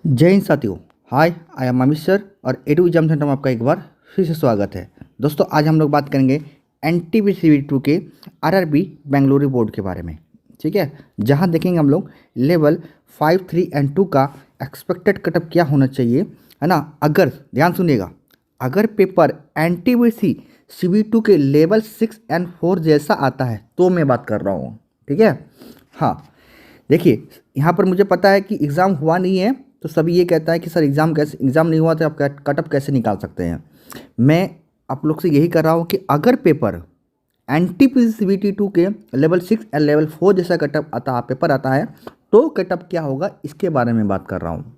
जय हिंद साथियों। हाय, I am Amit sir और एडू एग्जाम सेंटर में आपका एक बार फिर से स्वागत है। दोस्तों आज हम लोग बात करेंगे NTPC 2 के RRB बेंगलुरु बोर्ड के बारे में। ठीक है, जहां देखेंगे हम लोग लेवल 5, 3 एंड 2 का एक्सपेक्टेड कटअप क्या होना चाहिए, है ना। अगर ध्यान सुनिएगा, अगर पेपर NTPC CV2 के लेवल 6 एंड 4 जैसा आता है तो मैं बात कर रहा हूँ। ठीक है, हाँ देखिए, यहाँ पर मुझे पता है कि एग्ज़ाम हुआ नहीं है तो सभी ये कहता है कि सर एग्ज़ाम नहीं हुआ तो आप कटअप कैसे निकाल सकते हैं। मैं आप लोग से यही कर रहा हूँ कि अगर पेपर NTPC CBT2 के लेवल 6 एंड लेवल 4 जैसा पेपर आता है तो कटअप क्या होगा इसके बारे में बात कर रहा हूँ।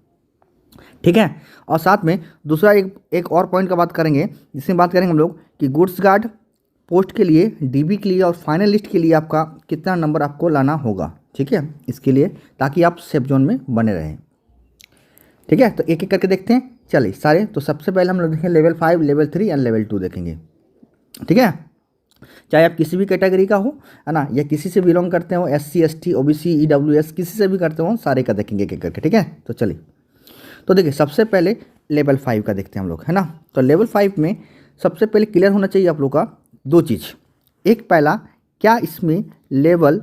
ठीक है, और साथ में दूसरा एक और पॉइंट का बात करेंगे, जिसमें बात करेंगे हम लोग कि गुड्स गार्ड पोस्ट के लिए, DB के लिए और फाइनल लिस्ट के लिए आपका कितना नंबर आपको लाना होगा। ठीक है, इसके लिए ताकि आप सेफ जोन में बने रहें। ठीक है, तो एक एक करके देखते हैं। चलिए सारे, तो सबसे पहले हम लोग देखें लेवल 5, लेवल 3 एंड लेवल 2 देखेंगे। ठीक है, चाहे आप किसी भी कैटेगरी का हो, है ना, या किसी से बिलोंग करते हो, SC ST OBC EWS किसी से भी करते हो, सारे का देखेंगे एक एक करके। ठीक है, तो चलिए, तो देखिए सबसे पहले लेवल 5 का देखते हैं हम लोग, है ना। तो लेवल 5 में सबसे पहले क्लियर होना चाहिए आप लोग का दो चीज़। एक पहला, क्या इसमें लेवल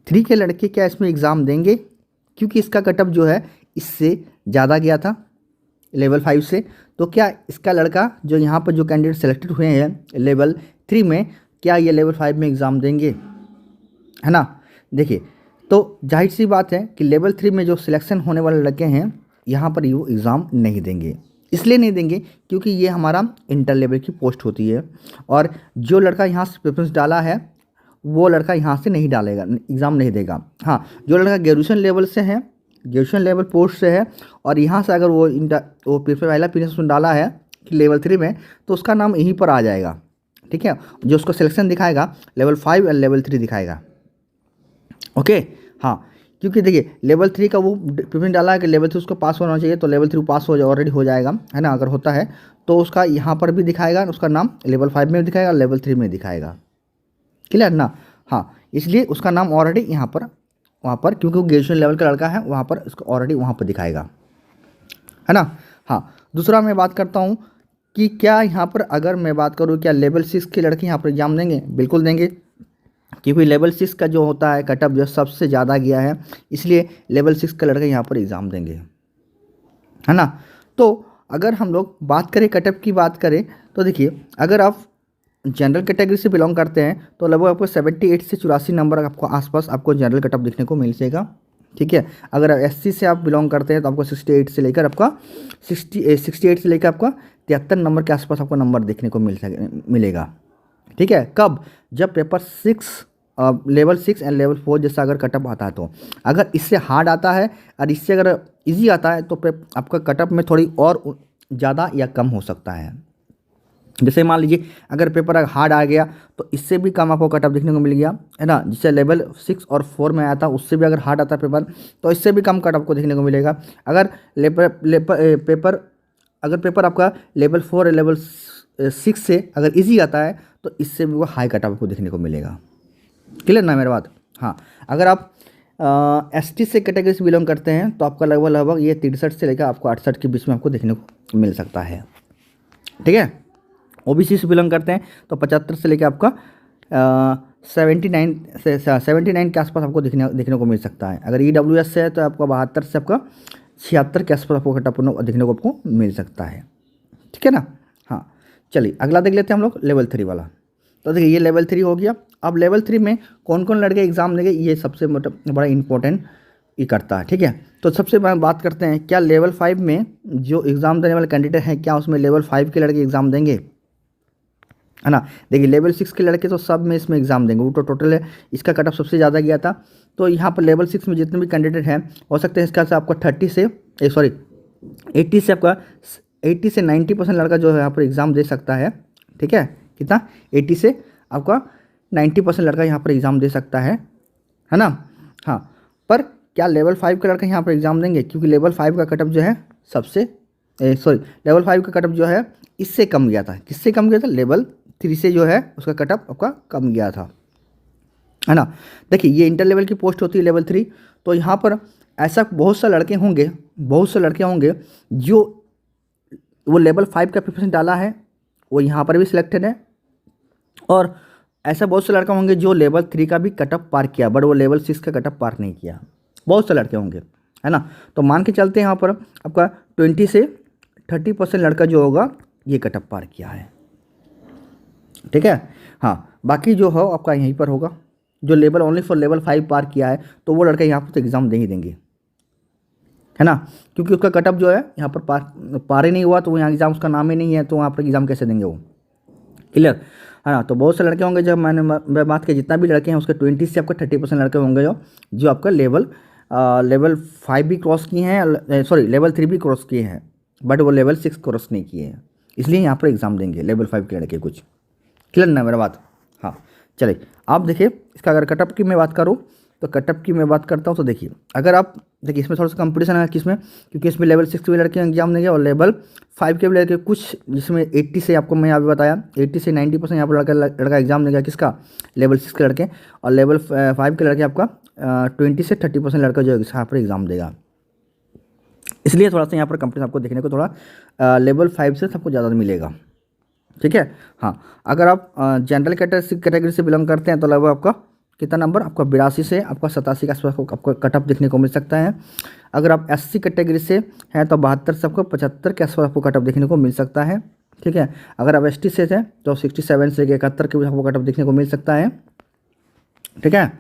3 के लड़के क्या इसमें एग्ज़ाम देंगे, क्योंकि इसका कटअप जो है इससे ज़्यादा गया था लेवल 5 से। तो क्या इसका लड़का जो यहाँ पर जो कैंडिडेट सेलेक्टेड हुए हैं लेवल 3 में, क्या ये लेवल 5 में एग्ज़ाम देंगे, है ना। देखिए, तो जाहिर सी बात है कि लेवल 3 में जो सिलेक्शन होने वाले लड़के हैं यहाँ पर वो एग्ज़ाम नहीं देंगे। इसलिए नहीं देंगे क्योंकि ये हमारा इंटर लेवल की पोस्ट होती है, और जो लड़का यहाँ से प्रेफरेंस डाला है वो लड़का यहाँ से नहीं डालेगा, एग्ज़ाम नहीं देगा। हाँ, जो लड़का ग्रेजुएशन लेवल से है, ग्रेजुएशन लेवल पोस्ट से है, और यहाँ से अगर वो पेपर पहला प्रीमियम डाला है कि लेवल 3 में, तो उसका नाम यहीं पर आ जाएगा। ठीक है, जो उसको सिलेक्शन दिखाएगा लेवल 5 एंड लेवल 3 दिखाएगा। ओके, हाँ, क्योंकि देखिए लेवल 3 का वो प्रीमियम डाला है कि लेवल 3 उसको पास होना चाहिए, तो लेवल 3 पास ऑलरेडी हो जाएगा, है ना। अगर होता है तो उसका यहाँ पर भी दिखाएगा, उसका नाम लेवल 5 में भी दिखाएगा, लेवल 3 में दिखाएगा। क्लियर ना। हाँ, इसलिए उसका नाम ऑलरेडी यहाँ पर, वहाँ पर, क्योंकि वो ग्रेजुएशन लेवल का लड़का है, वहाँ पर उसको ऑलरेडी वहाँ पर दिखाएगा, है ना। हाँ, दूसरा मैं बात करता हूँ कि क्या यहाँ पर अगर मैं बात करूँ क्या लेवल 6 के लड़के यहाँ पर एग्जाम देंगे, बिल्कुल देंगे, क्योंकि लेवल 6 का जो होता है कटअप जो सबसे ज़्यादा गया है, इसलिए लेवल 6 का लड़के यहाँ पर एग्ज़ाम देंगे, है ना। तो अगर हम लोग बात करें कटअप की बात करें तो देखिए, अगर आप जनरल कैटेगरी से बिलोंग करते हैं तो लगभग आपको 78 से 84 नंबर आपको आसपास आपको जनरल कटअप देखने को मिल जाएगा। ठीक है, अगर SC से आप बिलोंग करते हैं तो आपको 68 से लेकर आपका 68 से लेकर आपका 73 नंबर के आसपास आपको नंबर देखने को मिलेगा। ठीक है, कब, जब पेपर 6 लेवल 6 एंड लेवल 4 जैसा अगर कटअप आता है तो। अगर इससे हार्ड आता है और इससे अगर इजी आता है तो आपका कटअप में थोड़ी और ज़्यादा या कम हो सकता है। जैसे मान लीजिए अगर पेपर हार्ड आ गया तो इससे भी कम आपको कटअप देखने को मिल गया, है ना। जिससे लेवल 6 और 4 में आया था उससे भी अगर हार्ड आता पेपर तो इससे भी कम कटअप को देखने को मिलेगा। अगर पेपर आपका लेवल 4 लेवल 6 से अगर इजी आता है तो इससे भी वो हाई कटअप आपको देखने को मिलेगा। क्लियर ना मेरा बात। हाँ, अगर आप ST से कैटेगरी से बिलोंग करते हैं तो आपका लगभग ये 63 से लेकर आपको 68 के बीच में आपको देखने को मिल सकता है। ठीक है, OBC से बिलोंग करते हैं तो 75 से लेकर आपका 79 के आसपास आपको देखने को मिल सकता है। अगर EWS से है तो आपका 72 से आपका 76 के आसपास आपको कटअप देखने को आपको मिल सकता है। ठीक है ना। हाँ, चलिए अगला देख लेते हैं हम लोग लेवल 3 वाला। तो देखिए ये लेवल 3 हो गया। अब लेवल 3 में कौन कौन लड़के एग्ज़ाम देंगे, ये सबसे बड़ा इंपॉर्टेंट ये करता है। ठीक है, तो सबसे पहले बात करते हैं क्या लेवल 5 में जो एग्ज़ाम देने वाले कैंडिडेट हैं क्या उसमें लेवल 5 के लड़के एग्ज़ाम देंगे, है ना। देखिए लेवल 6 के लड़के तो सब में इसमें एग्ज़ाम देंगे, वो तो टोटल है, इसका कटअप सबसे ज़्यादा गया था। तो यहाँ पर लेवल 6 में जितने भी कैंडिडेट हैं हो सकते हैं इसका से आपका 80 से 90% लड़का जो है यहाँ पर एग्ज़ाम दे सकता है। ठीक है, कितना, 80 से आपका 90% लड़का यहाँ पर एग्ज़ाम दे सकता है ना। हाँ, पर क्या लेवल 5 का लड़का यहाँ पर एग्ज़ाम देंगे, क्योंकि लेवल 5 का कटअप जो है लेवल 5 का कटअप जो है इससे कम गया था। किससे कम गया था, लेवल 3 से जो है उसका कटअप आपका कम गया था, है ना। देखिए ये इंटर लेवल की पोस्ट होती है लेवल 3, तो यहाँ पर ऐसा बहुत से लड़के होंगे जो वो लेवल 5 का प्रिपरेशन डाला है, वो यहाँ पर भी सिलेक्टेड है, और ऐसा बहुत से लड़के होंगे जो लेवल 3 का भी कटअप पार किया, बट वो लेवल 6 का कटअप पार नहीं किया। बहुत से लड़के होंगे, है ना। तो मान के चलते हैं यहाँ पर आपका 20 से 30% लड़का जो होगा ये कटअप पार किया है, ठीक है। हाँ, बाकी जो हो आपका यहीं पर होगा, जो लेवल ओनली फॉर लेवल 5 पार किया है तो वो लड़का यहाँ पर तो एग्ज़ाम दे ही देंगे, है ना, क्योंकि उसका कटअप जो है यहाँ पर पार ही नहीं हुआ, तो वो यहाँ एग्ज़ाम उसका नाम ही नहीं है, तो वहाँ पर एग्ज़ाम कैसे देंगे वो, क्लियर है ना। तो बहुत से लड़के होंगे, जब मैं बात की जितना भी लड़के हैं उसके 20 से आपका 30% लड़के होंगे जो आपका लेवल 5 भी क्रॉस किए हैं, सॉरी लेवल 3 भी क्रॉस किए हैं, बट वो लेवल 6 क्रॉस नहीं किए हैं, इसलिए यहाँ पर एग्ज़ाम देंगे लेवल 5 के लड़के कुछ, क्लियर ना मेरा बात। हाँ चलिए, आप देखिए इसका अगर कटअप की मैं बात करूँ तो कटअप की मैं बात करता हूँ, तो देखिए अगर आप देखिए इसमें थोड़ा सा कंपटीशन है किसमें, क्योंकि इसमें लेवल 6 के भी लड़के एग्जाम देंगे और लेवल 5 के भी लड़के कुछ, जिसमें 80 से आपको मैं अभी बताया 80 से 90% यहाँ पर लड़का एग्जाम देगा, किसका, लेवल 6 के लड़के, और लेवल 5 के लड़के आपका 20 से 30% लड़का जो है यहाँ पर एग्ज़ाम देगा। इसलिए थोड़ा सा यहाँ पर कंपटीशन आपको देखने को थोड़ा लेवल 5 से सबको ज़्यादा मिलेगा, ठीक है। हाँ, अगर आप जनरल कैटेगरी से बिलोंग करते हैं तो लगभग आपका कितना नंबर, आपका 82 से आपका 87 के आसपास आपको कटअप देखने को मिल सकता है। अगर आप SC कैटेगरी से हैं तो 72 से आपको 75 के आसपास आपको कटअप देखने को मिल सकता है, ठीक है। अगर आप ST से थे तो 67 से 71 के भी आपको कटअप देखने को मिल सकता है, ठीक है।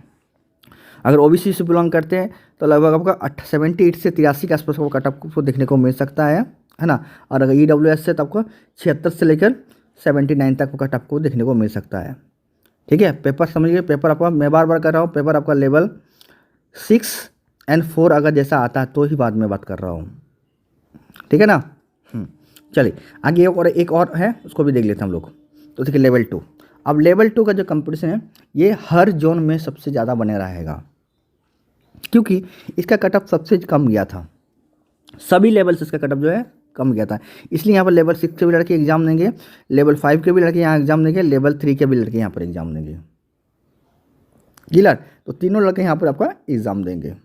अगर OBC से बिलोंग करते हैं तो लगभग आपका 78 से 83 के आसपास आपको कटअप को देखने को मिल सकता है ना। और अगर EWS से तो आपको 76 से लेकर 79 तक का कटअप को देखने को मिल सकता है, ठीक है। पेपर समझिए, पेपर आपका मैं बार बार कर रहा हूँ, पेपर आपका लेवल 6 और 4 अगर जैसा आता है तो ही बाद में बात कर रहा हूँ, ठीक है ना। चलिए आगे एक और है, उसको भी देख लेते हैं हम लोग। तो देखिए लेवल 2, अब लेवल 2 का जो कंपटीशन है ये हर जोन में सबसे ज़्यादा बने रहेगा, क्योंकि इसका कटअप सबसे कम गया था, सभी लेवल से इसका कटअप जो है कम गया था, इसलिए यहाँ पर लेवल 6 के भी लड़के एग्जाम देंगे, लेवल 5 के भी लड़के यहाँ एग्जाम देंगे, लेवल 3 के भी लड़के यहाँ पर एग्जाम देंगे, क्लियर। तो तीनों लड़के यहाँ पर आपका एग्जाम देंगे,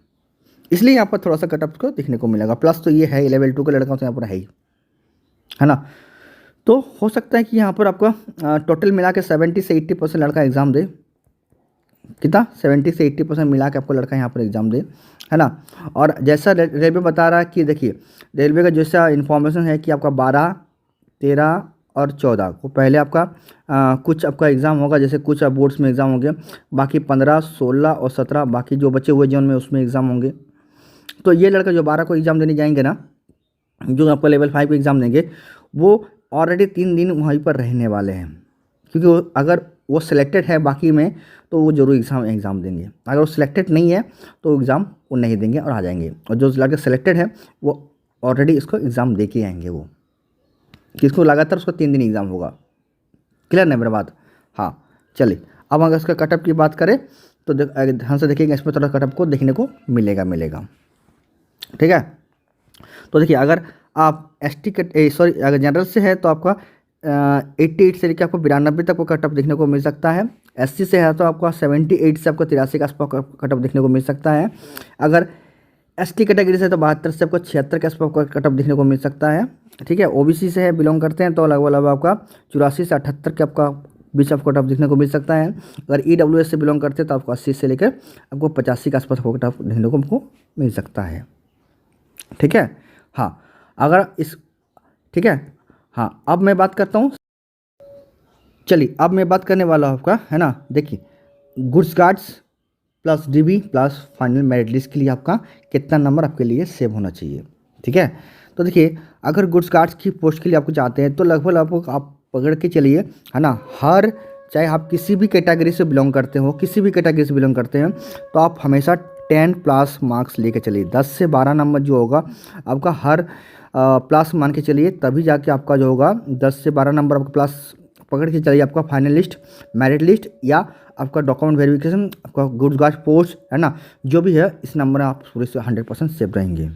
इसलिए यहाँ पर थोड़ा सा कटअप को देखने को मिलेगा। प्लस तो ये है लेवल 2 के लड़का तो यहाँ पर है ना। तो हो सकता है कि यहाँ पर आपका टोटल मिला के 70 से 80% लड़का एग्ज़ाम दे, कितना 70 से 80% मिला के आपको लड़का यहाँ पर एग्ज़ाम दे, है ना। और जैसा रेलवे बता रहा है कि देखिए रेलवे का जैसा इन्फॉर्मेशन है कि आपका 12, 13 और 14 को पहले आपका कुछ आपका एग्ज़ाम होगा, जैसे कुछ बोर्ड्स में एग्ज़ाम होंगे, बाकी 15, 16 और 17 बाकी जो बचे हुए जोन में उसमें एग्ज़ाम होंगे। तो ये लड़का जो 12 को एग्ज़ाम देने जाएंगे ना, जो आपका लेवल 5 को एग्ज़ाम देंगे, वो ऑलरेडी 3 दिन वहीं पर रहने वाले हैं, क्योंकि अगर वो सिलेक्टेड है बाकी में तो वो जरूर एग्ज़ाम देंगे, अगर वो सिलेक्टेड नहीं है तो एग्ज़ाम वो नहीं देंगे और आ जाएंगे, और जो लड़के सिलेक्टेड है वो ऑलरेडी इसको एग्ज़ाम दे के आएंगे, वो किसको लगातार उसका 3 दिन एग्ज़ाम होगा, क्लियर नहीं मेरा बात। हाँ चलिए, अब अगर इसका कटअप की बात करें तो ध्यान से देखिएगा, इसमें थोड़ा कटअप को देखने को मिलेगा, ठीक है। तो देखिए अगर आप अगर जनरल से है तो आपका 88 से लेकर आपको 92 तक को कटअप देखने को मिल सकता है। SC से है तो आपका 78 से आपको 83 के आसपास कटअप देखने को मिल सकता है। अगर ST कैटेगरी से तो 72 से आपको 76 के आसपास कटअप देखने को मिल सकता है, ठीक है। OBC से है बिलोंग करते हैं तो लगभग आपका 84 से 78 के आपका बीच आपको कटअप देखने को मिल सकता है। अगर EWS से बिलोंग करते हैं तो आपको 80 से लेकर आपको 85 के आसपास आपको कटअप देखने को हमको मिल सकता है, ठीक है। हाँ अगर ठीक है। हाँ अब मैं बात करता हूँ, चलिए अब मैं बात करने वाला हूँ आपका, है ना। देखिए goods guards plus DB plus final merit list के लिए आपका कितना नंबर आपके लिए सेव होना चाहिए, ठीक है। तो देखिए अगर गुड्स गार्ड्स की पोस्ट के लिए आपको चाहते हैं तो लगभग आपको आप पकड़ के चलिए, है ना, हर चाहे आप किसी भी कैटेगरी से बिलोंग करते हो, तो आप हमेशा 10+ मार्क्स लेके चलिए। 10 से 12 नंबर जो होगा आपका हर प्लस मान के चलिए, तभी जाके आपका जो होगा 10 से 12 नंबर आपका प्लस पकड़ के चलिए, आपका फाइनल लिस्ट, मेरिट लिस्ट या आपका डॉक्यूमेंट वेरिफिकेशन, आपका गुड्स गार्ड पोस्ट, है ना, जो भी है इस नंबर आप पूरे से 100% सेव रहेंगे,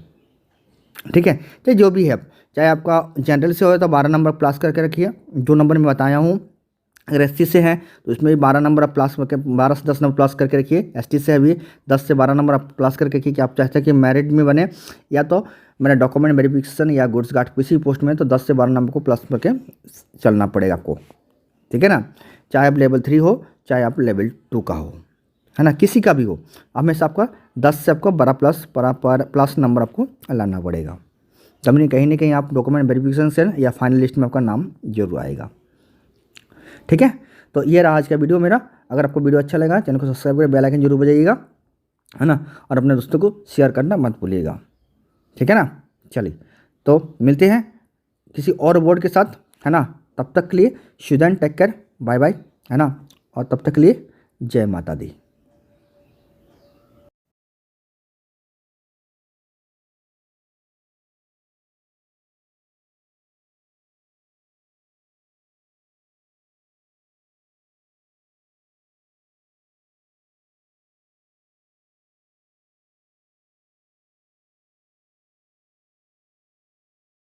ठीक है। चाहे जो भी है, चाहे आपका जनरल से हो तो 12 नंबर प्लस करके रखिए, जो नंबर मैं बताया हूँ, अगर SC से हैं तो इसमें भी 12 नंबर आप प्लस करके 12 से 10 नंबर प्लस करके रखिए। ST से अभी 10 से 12 नंबर आप प्लस करके रखिए कि आप चाहते हैं कि मैरिट में बने या तो मेरा डॉक्यूमेंट वेरिफिकेशन या गुड्स गार्ड किसी पोस्ट में, तो 10 से 12 नंबर को प्लस करके चलना पड़ेगा आपको, ठीक है ना। चाहे आप लेवल 3 हो चाहे आप लेवल 2 का हो, है ना, किसी का भी हो, हमेशा आपका 10 से आपको 12 प्लस नंबर आपको लाना पड़ेगा, तब नहीं कहीं ना कहीं आप डॉक्यूमेंट वेरिफिकेशन से या फाइनल लिस्ट में आपका नाम जरूर आएगा, ठीक है। तो ये रहा आज का वीडियो मेरा। अगर आपको वीडियो अच्छा लगा चैनल को सब्सक्राइब कर बेल आइकन जरूर बजाइएगा, है ना, और अपने दोस्तों को शेयर करना मत भूलिएगा, ठीक है ना। चलिए तो मिलते हैं किसी और बोर्ड के साथ, है ना। तब तक के लिए student take care, bye bye, है ना, और तब तक के लिए जय माता दी।